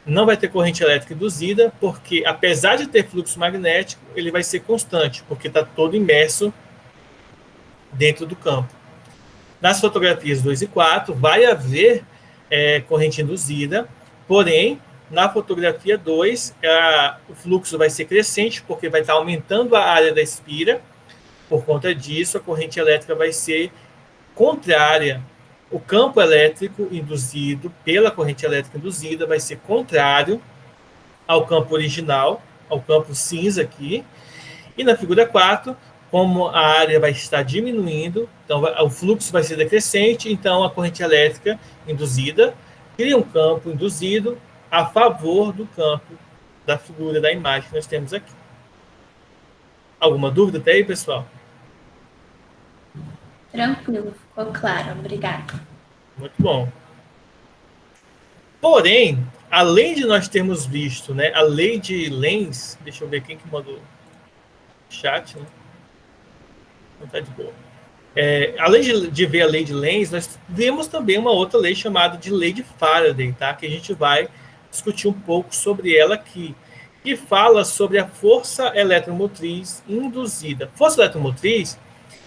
não vai ter corrente elétrica induzida, porque apesar de ter fluxo magnético, ele vai ser constante, porque está todo imerso dentro do campo. Nas fotografias 2 e 4, vai haver corrente induzida, porém, na fotografia 2, o fluxo vai ser crescente, porque vai estar aumentando a área da espira. Por conta disso, a corrente elétrica vai ser contrária. O campo elétrico induzido pela corrente elétrica induzida vai ser contrário ao campo original, ao campo cinza aqui. E na figura 4, como a área vai estar diminuindo, então o fluxo vai ser decrescente, então a corrente elétrica induzida cria um campo induzido a favor do campo da figura da imagem que nós temos aqui. Alguma dúvida até aí, pessoal? Tranquilo, ficou claro, obrigada. Muito bom. Porém, além de nós termos visto, né, a lei de Lenz, deixa eu ver quem que mandou chat, né? Não tá de boa. Além de ver a lei de Lenz, nós vemos também uma outra lei chamada de lei de Faraday, tá? Que a gente vai discutir um pouco sobre ela aqui, que fala sobre a força eletromotriz induzida. Força eletromotriz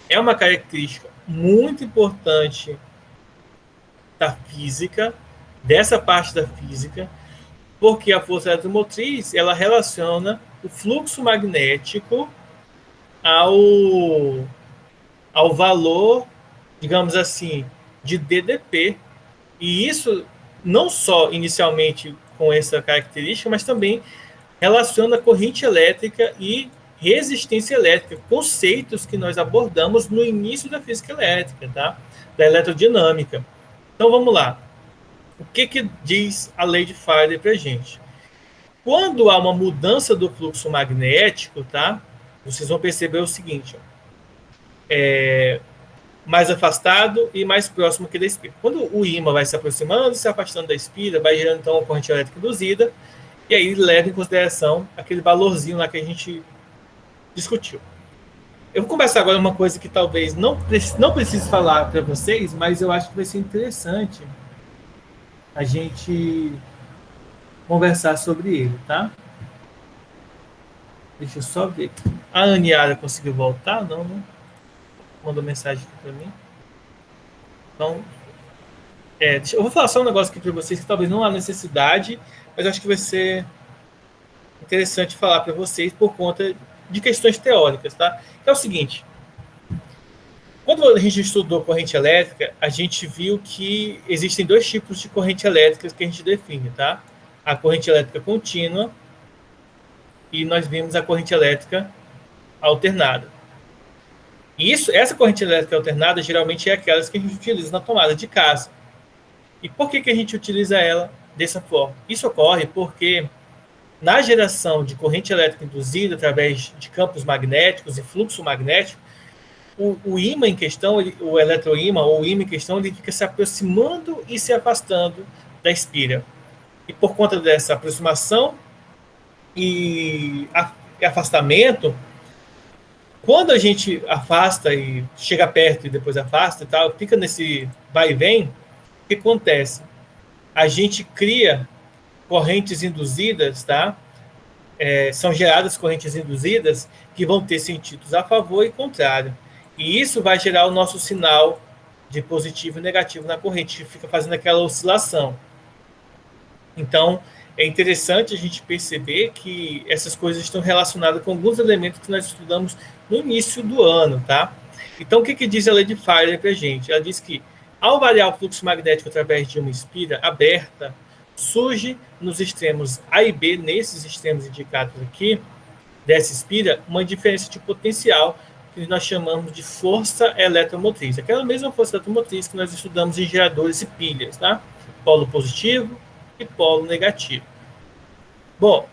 é uma característica muito importante da física, dessa parte da física, porque a força eletromotriz, ela relaciona o fluxo magnético ao valor, digamos assim, de DDP. E isso não só inicialmente com essa característica, mas também relaciona corrente elétrica e resistência elétrica, conceitos que nós abordamos no início da física elétrica, tá? Da eletrodinâmica. Então vamos lá. O que diz a lei de Faraday para a gente? Quando há uma mudança do fluxo magnético, tá? Vocês vão perceber o seguinte, mais afastado e mais próximo que da espira. Quando o ímã vai se aproximando, se afastando da espira, vai gerando então uma corrente elétrica induzida, e aí leva em consideração aquele valorzinho lá que a gente discutiu. Eu vou começar agora uma coisa que talvez não precise falar para vocês, mas eu acho que vai ser interessante a gente conversar sobre ele, tá? Deixa eu só ver. A Aniara conseguiu voltar? Não, né? Mandou mensagem aqui para mim. Então, eu vou falar só um negócio aqui para vocês que talvez não há necessidade, mas eu acho que vai ser interessante falar para vocês por conta de questões teóricas, tá? Que é o seguinte: quando a gente estudou corrente elétrica, a gente viu que existem dois tipos de corrente elétrica que a gente define, tá? A corrente elétrica contínua e nós vimos a corrente elétrica alternada. E essa corrente elétrica alternada geralmente é aquelas que a gente utiliza na tomada de casa. E por que a gente utiliza ela dessa forma? Isso ocorre porque na geração de corrente elétrica induzida através de campos magnéticos e fluxo magnético, o ímã em questão, o eletroímã ou o ímã em questão, ele fica se aproximando e se afastando da espira. E por conta dessa aproximação e afastamento, quando a gente afasta e chega perto e depois afasta e tal, fica nesse vai e vem, o que acontece? A gente cria correntes induzidas, tá? São geradas correntes induzidas que vão ter sentidos a favor e contrário. E isso vai gerar o nosso sinal de positivo e negativo na corrente, que fica fazendo aquela oscilação. Então, é interessante a gente perceber que essas coisas estão relacionadas com alguns elementos que nós estudamos no início do ano, tá? Então, o que diz a lei de Faraday para a gente? Ela diz que, ao variar o fluxo magnético através de uma espira aberta, surge nos extremos A e B, nesses extremos indicados aqui, dessa espira, uma diferença de potencial que nós chamamos de força eletromotriz. Aquela mesma força eletromotriz que nós estudamos em geradores e pilhas, tá? Polo positivo e polo negativo. Bom,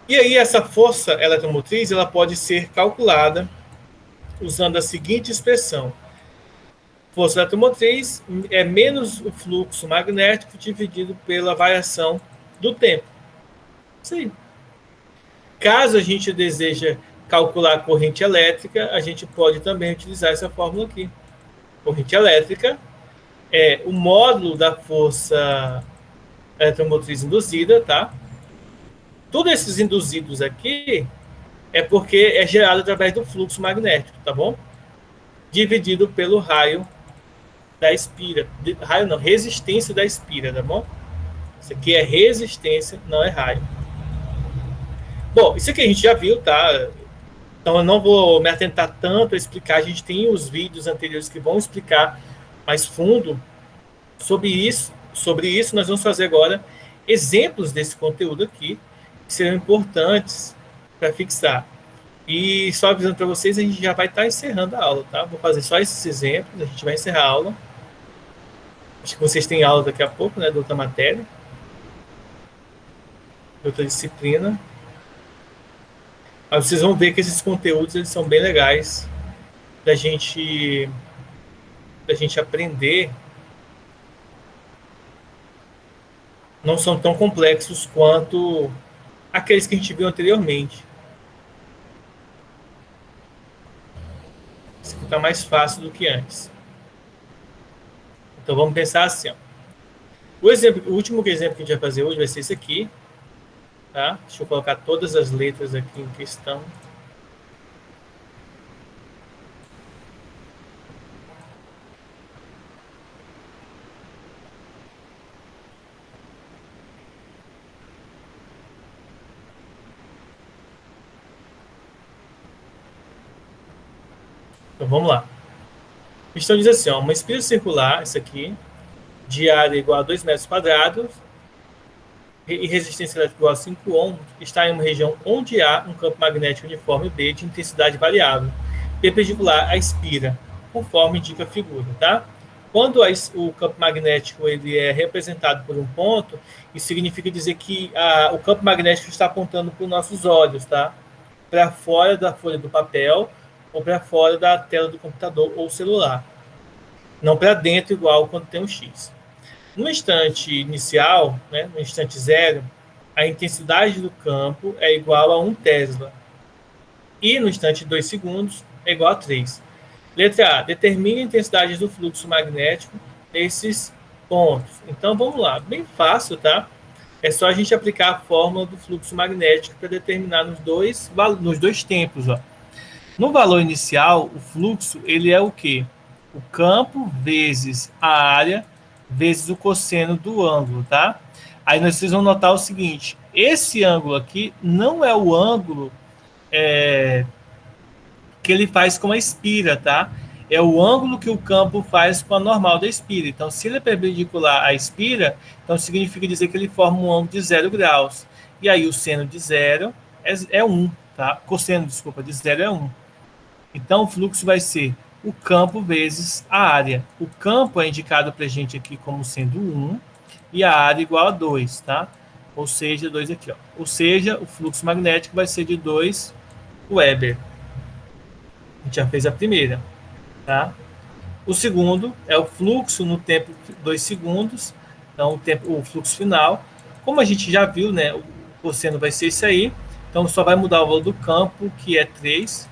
e aí essa força eletromotriz ela pode ser calculada usando a seguinte expressão: força eletromotriz é menos o fluxo magnético dividido pela variação do tempo. Isso aí. Caso a gente deseja calcular a corrente elétrica, a gente pode também utilizar essa fórmula aqui. Corrente elétrica é o módulo da força eletromotriz induzida, tá? Todos esses induzidos aqui é porque é gerado através do fluxo magnético, tá bom? Dividido pelo raio da espira. Raio não, resistência da espira, tá bom? Isso aqui é resistência, não é raio. Bom, isso aqui a gente já viu, tá? Então eu não vou me atentar tanto a explicar. A gente tem os vídeos anteriores que vão explicar mais fundo sobre isso. Sobre isso, nós vamos fazer agora exemplos desse conteúdo aqui, que serão importantes para fixar. E só avisando para vocês, a gente já vai estar encerrando a aula, tá? Vou fazer só esses exemplos, a gente vai encerrar a aula. Acho que vocês têm aula daqui a pouco, né? De outra matéria, de outra disciplina. Mas vocês vão ver que esses conteúdos eles são bem legais da gente aprender. Não são tão complexos quanto aqueles que a gente viu anteriormente. Isso fica mais fácil do que antes. Então vamos pensar assim. Ó. O último exemplo que a gente vai fazer hoje vai ser esse aqui. Tá? Deixa eu colocar todas as letras aqui em questão. Então vamos lá. A questão diz assim, ó, uma espira circular, isso aqui, de área igual a 2 metros quadrados e resistência elétrica igual a 5 ohms, está em uma região onde há um campo magnético uniforme B de intensidade variável, perpendicular à espira, conforme indica a figura, tá? Quando o campo magnético ele é representado por um ponto, isso significa dizer que o campo magnético está apontando para os nossos olhos, tá? Para fora da folha do papel ou para fora da tela do computador ou celular. Não para dentro, igual quando tem um X. No instante inicial, né, no instante zero, a intensidade do campo é igual a 1 Tesla. E no instante 2 segundos é igual a 3. Letra A. Determine a intensidade do fluxo magnético nesses pontos. Então, vamos lá. Bem fácil, tá? É só a gente aplicar a fórmula do fluxo magnético para determinar nos dois tempos. Ó. No valor inicial, o fluxo ele é o quê? O campo vezes a área vezes o cosseno do ângulo, tá? Aí vocês vão notar o seguinte, esse ângulo aqui não é o ângulo que ele faz com a espira, tá? É o ângulo que o campo faz com a normal da espira. Então, se ele é perpendicular à espira, então significa dizer que ele forma um ângulo de 0 graus. E aí o seno de 0 é 1, tá? Cosseno, desculpa, de 0 é 1. Então, o fluxo vai ser o campo vezes a área. O campo é indicado para a gente aqui como sendo 1 e a área igual a 2, tá? Ou seja, 2 aqui, ó. Ou seja, o fluxo magnético vai ser de 2 Weber. A gente já fez a primeira, tá? O segundo é o fluxo no tempo 2 segundos, então o fluxo final. Como a gente já viu, né, o cosseno vai ser isso aí, então só vai mudar o valor do campo, que é 3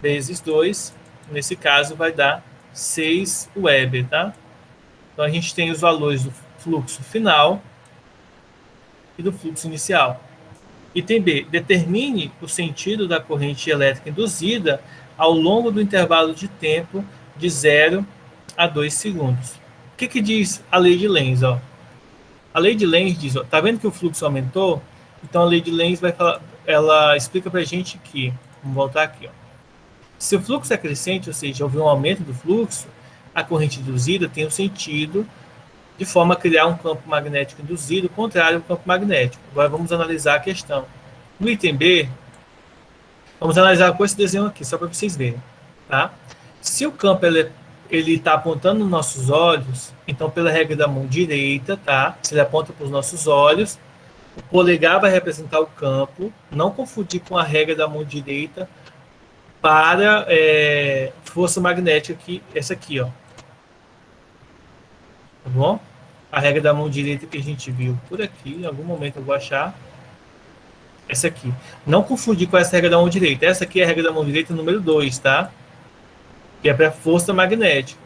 vezes 2, nesse caso vai dar 6 Weber, tá? Então a gente tem os valores do fluxo final e do fluxo inicial. Item B. Determine o sentido da corrente elétrica induzida ao longo do intervalo de tempo de 0 a 2 segundos. O que diz a lei de Lenz? Ó? A lei de Lenz diz, ó, tá vendo que o fluxo aumentou? Então a lei de Lenz vai falar, ela explica para a gente que, vamos voltar aqui, ó. Se o fluxo é crescente, ou seja, houve um aumento do fluxo, a corrente induzida tem um sentido de forma a criar um campo magnético induzido contrário ao campo magnético. Agora vamos analisar a questão. No item B, vamos analisar com esse desenho aqui, só para vocês verem. Tá? Se o campo ele está apontando nos nossos olhos, então pela regra da mão direita, tá? Se ele aponta para os nossos olhos, o polegar vai representar o campo, não confundir com a regra da mão direita para força magnética, essa aqui, ó. Tá bom? a regra da mão direita que a gente viu por aqui, em algum momento eu vou achar essa aqui. Não confundir com essa regra da mão direita. Essa aqui é a regra da mão direita número 2, tá? Que é para força magnética.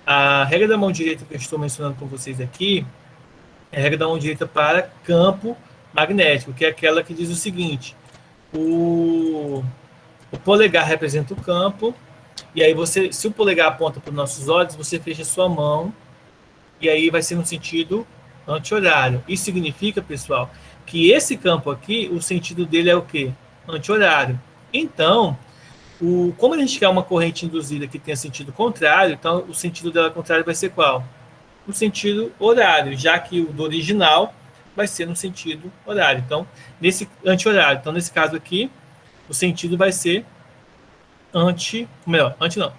A regra da mão direita que eu estou mencionando com vocês aqui é a regra da mão direita para campo magnético, que é aquela que diz o seguinte: o polegar representa o campo, e aí você, se o polegar aponta para os nossos olhos, você fecha a sua mão, e aí vai ser no sentido anti-horário. Isso significa, pessoal, que esse campo aqui, o sentido dele é o quê? Anti-horário. Então, como a gente quer uma corrente induzida que tenha sentido contrário, então o sentido dela contrário vai ser qual? No sentido horário, já que o do original vai ser no sentido horário. Então, nesse anti-horário. Então, nesse caso aqui, o sentido vai ser anti não.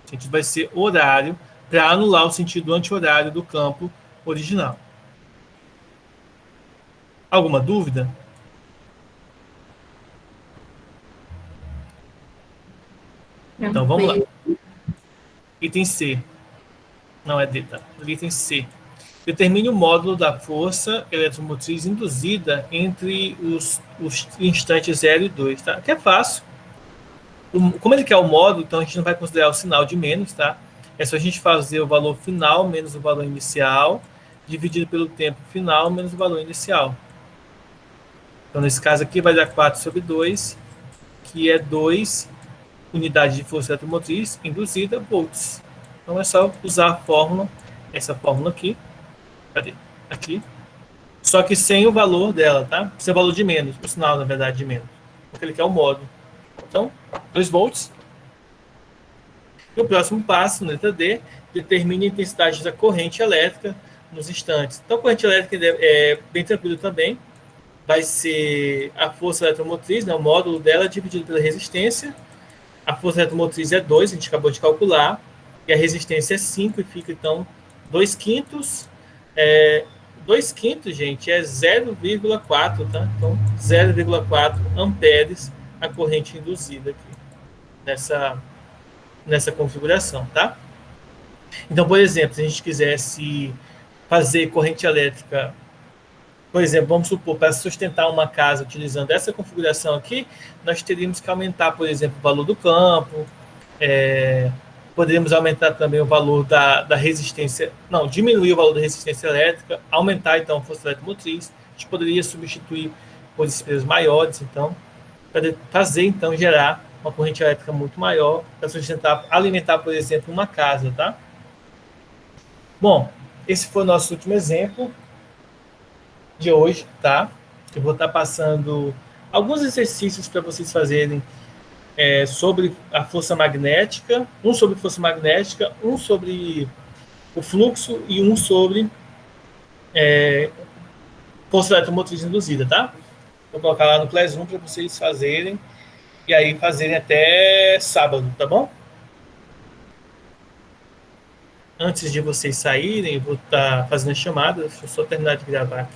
O sentido vai ser horário para anular o sentido anti-horário do campo original. Alguma dúvida? Então, vamos lá. Item C. Não é D, tá? Item C. Determine o módulo da força eletromotriz induzida entre os instantes 0 e 2, tá? Que é fácil. Como ele quer o módulo, então a gente não vai considerar o sinal de menos, tá? É só a gente fazer o valor final menos o valor inicial, dividido pelo tempo final menos o valor inicial. Então, nesse caso aqui, vai dar 4 sobre 2, que é 2 unidades de força eletromotriz induzida, volts. Então, é só usar a fórmula, essa fórmula aqui. Cadê? Aqui. Só que sem o valor dela, tá? Sem o valor de menos, o sinal, na verdade, de menos. Porque ele quer o módulo. Então, 2 volts. E o próximo passo, letra D, determine a intensidade da corrente elétrica nos instantes. Então, a corrente elétrica é bem tranquilo também. Vai ser a força eletromotriz, né, o módulo dela dividido pela resistência. A força eletromotriz é 2, a gente acabou de calcular. E a resistência é 5, e fica, então, 2 quintos. 2 quintos, gente, é 0,4, tá? Então, 0,4 amperes a corrente induzida aqui nessa configuração, tá? Então, por exemplo, se a gente quisesse fazer corrente elétrica, por exemplo, vamos supor, para sustentar uma casa utilizando essa configuração aqui, nós teríamos que aumentar, por exemplo, o valor do campo, poderíamos aumentar também o valor da resistência, não, diminuir o valor da resistência elétrica, aumentar, então, a força eletromotriz, a gente poderia substituir por despesas maiores, então, para fazer, então, gerar uma corrente elétrica muito maior, para sustentar, alimentar, por exemplo, uma casa, tá? Bom, esse foi o nosso último exemplo de hoje, tá? Eu vou estar passando alguns exercícios para vocês fazerem sobre a força magnética, um sobre força magnética, um sobre o fluxo e um sobre força eletromotriz induzida, tá? Vou colocar lá no Classroom para vocês fazerem e aí fazerem até sábado, tá bom? Antes de vocês saírem, eu vou estar fazendo a chamada, deixa eu só terminar de gravar aqui.